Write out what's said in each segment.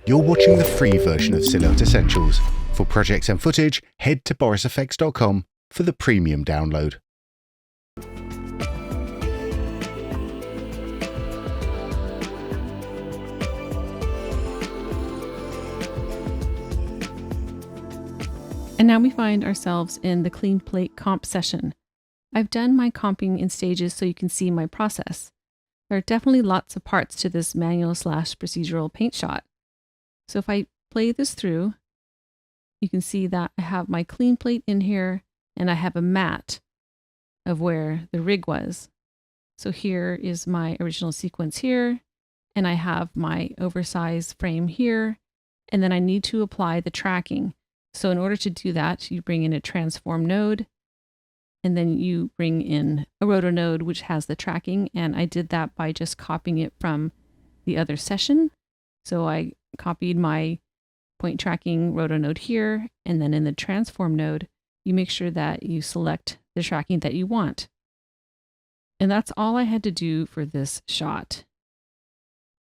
You're watching the free version of Silhouette Essentials. For projects and footage, head to borisfx.com for the premium download. And now we find ourselves in the Clean Plate comp session. I've done my comping in stages so you can see my process. There are definitely lots of parts to this manual/procedural paint shot. So if I play this through, you can see that I have my clean plate in here and I have a matte of where the rig was. So here is my original sequence here, and I have my oversized frame here, and then I need to apply the tracking. So in order to do that, you bring in a transform node, and then you bring in a roto node which has the tracking, and I did that by just copying it from the other session. So I copied my point tracking roto node here, and then in the transform node, you make sure that you select the tracking that you want. And that's all I had to do for this shot.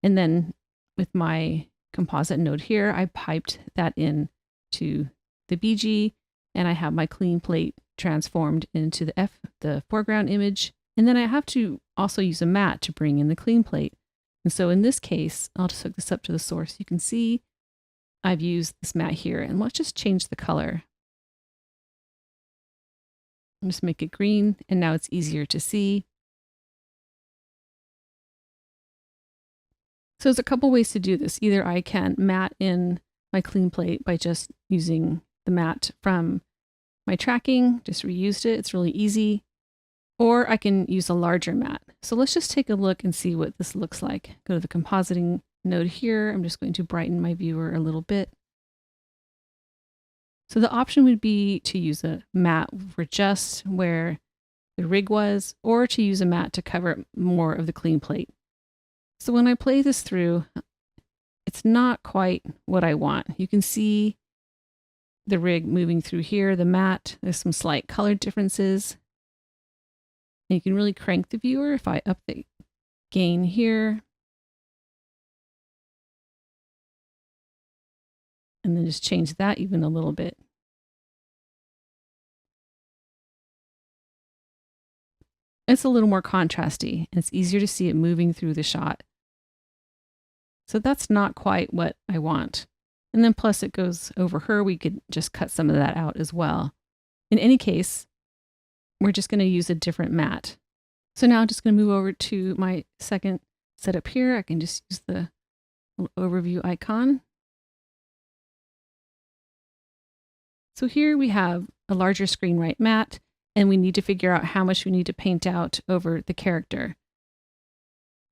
And then with my composite node here, I piped that in to the BG, and I have my clean plate transformed into the foreground image. And then I have to also use a matte to bring in the clean plate. And so in this case, I'll just hook this up to the source. You can see I've used this matte here, and let's just change the color. I'll just make it green, and now it's easier to see. So there's a couple ways to do this. Either I can matte in my clean plate by just using the matte from my tracking, just reused it. It's really easy. Or I can use a larger matte. So let's just take a look and see what this looks like. Go to the compositing node here. I'm just going to brighten my viewer a little bit. So the option would be to use a matte for just where the rig was, or to use a matte to cover more of the clean plate. So when I play this through, it's not quite what I want. You can see the rig moving through here, the matte. There's some slight color differences. And you can really crank the viewer if I up the gain here. And then just change that even a little bit. It's a little more contrasty, and it's easier to see it moving through the shot. So that's not quite what I want. And then plus it goes over her. We could just cut some of that out as well. In any case, we're just going to use a different matte. So now I'm just going to move over to my second setup here. I can just use the little overview icon. So here we have a larger screen right matte, and we need to figure out how much we need to paint out over the character.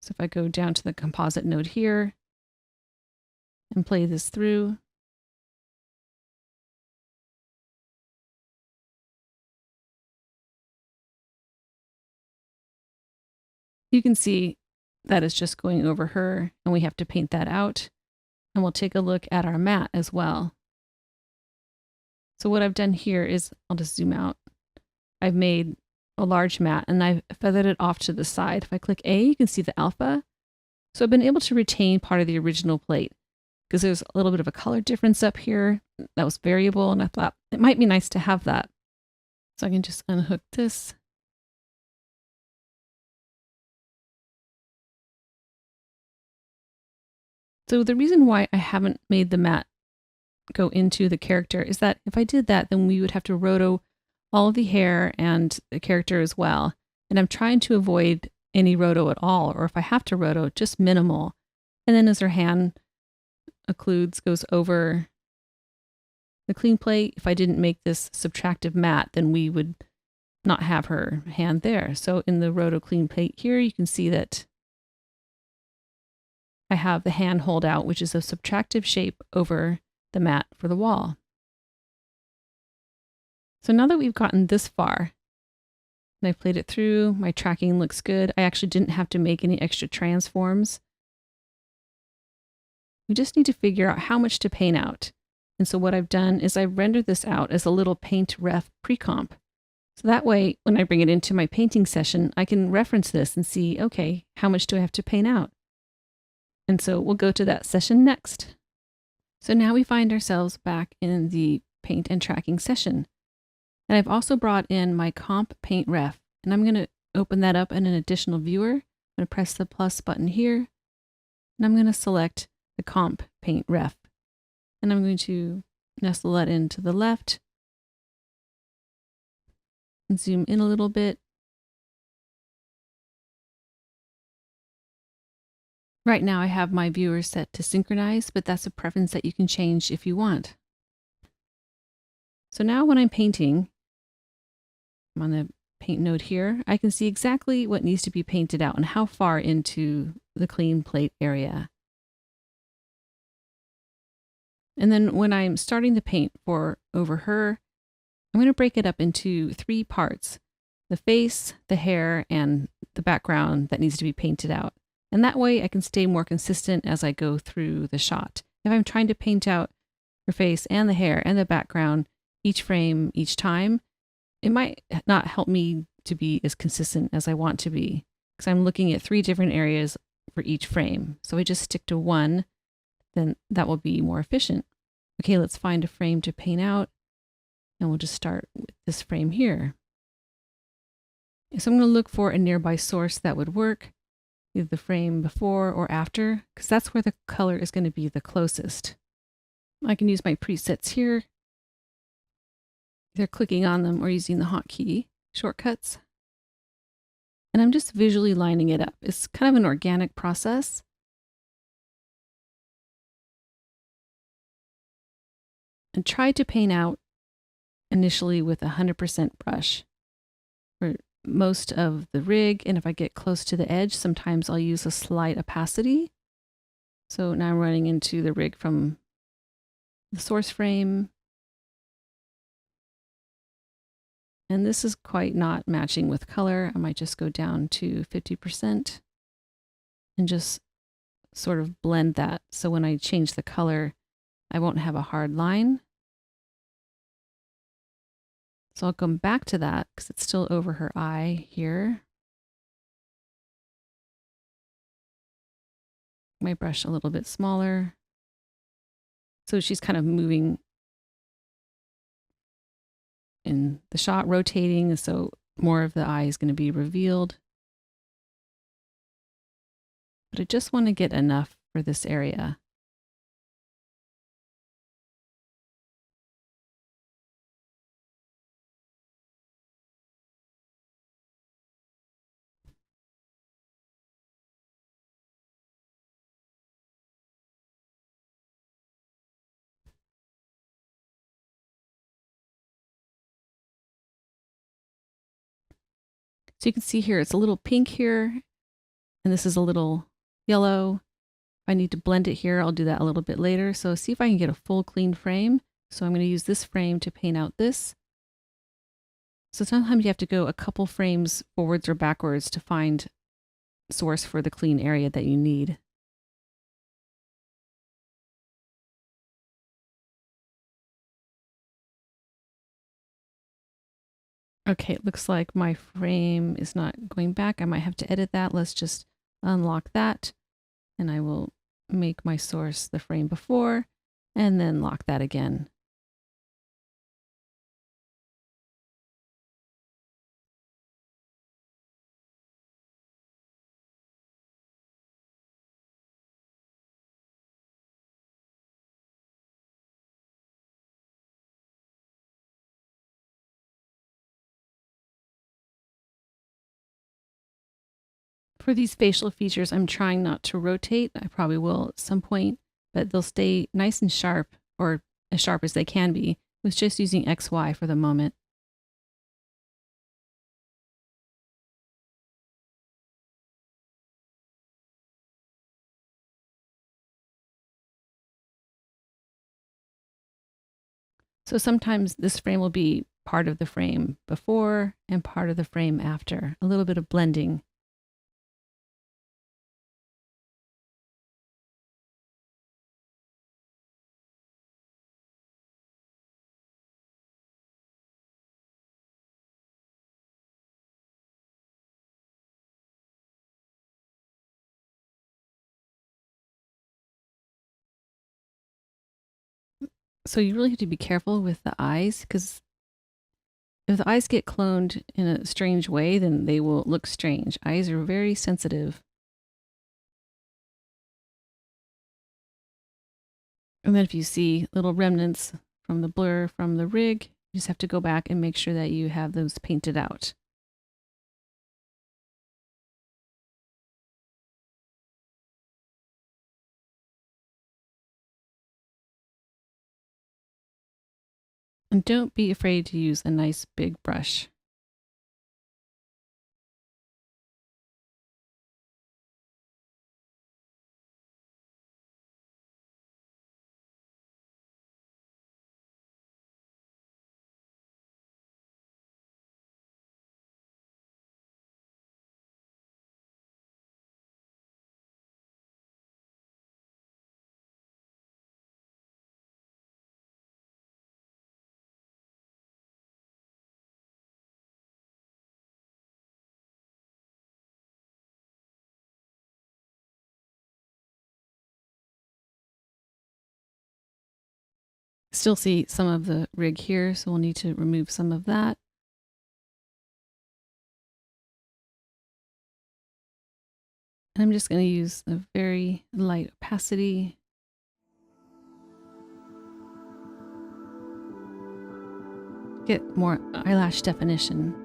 So if I go down to the composite node here and play this through, you can see that it's just going over her, and we have to paint that out. And we'll take a look at our matte as well. So what I've done here is, I'll just zoom out. I've made a large matte, and I've feathered it off to the side. If I click A, you can see the alpha. So I've been able to retain part of the original plate because there's a little bit of a color difference up here that was variable, and I thought it might be nice to have that. So I can just unhook this. So the reason why I haven't made the matte go into the character is that if I did that, then we would have to roto all of the hair and the character as well. And I'm trying to avoid any roto at all, or if I have to roto, just minimal. And then as her hand occludes, goes over the clean plate, if I didn't make this subtractive matte, then we would not have her hand there. So in the roto clean plate here, you can see that I have the hand hold out, which is a subtractive shape over the matte for the wall. So now that we've gotten this far, and I've played it through, my tracking looks good. I actually didn't have to make any extra transforms. We just need to figure out how much to paint out. And so what I've done is I've rendered this out as a little paint ref pre-comp. So that way, when I bring it into my painting session, I can reference this and see, okay, how much do I have to paint out? And so we'll go to that session next. So now we find ourselves back in the paint and tracking session. And I've also brought in my comp paint ref, and I'm going to open that up in an additional viewer. I'm going to press the plus button here, and I'm going to select the comp paint ref. And I'm going to nestle that into the left and zoom in a little bit. Right now I have my viewer set to synchronize, but that's a preference that you can change if you want. So now when I'm painting, I'm on the paint node here, I can see exactly what needs to be painted out and how far into the clean plate area. And then when I'm starting the paint for over her, I'm going to break it up into 3 parts: the face, the hair, and the background that needs to be painted out. And that way I can stay more consistent as I go through the shot. If I'm trying to paint out her face and the hair and the background each frame each time, it might not help me to be as consistent as I want to be, because I'm looking at 3 different areas for each frame. So I just stick to one, then that will be more efficient. Okay, let's find a frame to paint out, and we'll just start with this frame here. So I'm going to look for a nearby source that would work, either the frame before or after, because that's where the color is going to be the closest. I can use my presets here, either clicking on them or using the hotkey shortcuts. And I'm just visually lining it up. It's kind of an organic process. And try to paint out initially with 100% brush for most of the rig. And if I get close to the edge, sometimes I'll use a slight opacity. So now I'm running into the rig from the source frame. And this is quite not matching with color. I might just go down to 50% and just sort of blend that. So when I change the color, I won't have a hard line. So I'll come back to that because it's still over her eye here. My brush a little bit smaller. So she's kind of moving in the shot, rotating, so more of the eye is going to be revealed. But I just want to get enough for this area. So you can see here, it's a little pink here, and this is a little yellow. If I need to blend it here, I'll do that a little bit later. So see if I can get a full clean frame. So I'm going to use this frame to paint out this. So sometimes you have to go a couple frames forwards or backwards to find source for the clean area that you need. Okay, it looks like my frame is not going back. I might have to edit that. Let's just unlock that, and I will make my source the frame before and then lock that again. For these facial features, I'm trying not to rotate. I probably will at some point, but they'll stay nice and sharp, or as sharp as they can be, with just using XY for the moment. So sometimes this frame will be part of the frame before and part of the frame after, a little bit of blending. So you really have to be careful with the eyes, because if the eyes get cloned in a strange way, then they will look strange. Eyes are very sensitive. And then if you see little remnants from the blur from the rig, you just have to go back and make sure that you have those painted out. And don't be afraid to use a nice big brush. Still see some of the rig here, so we'll need to remove some of that. And I'm just going to use a very light opacity. Get more eyelash definition.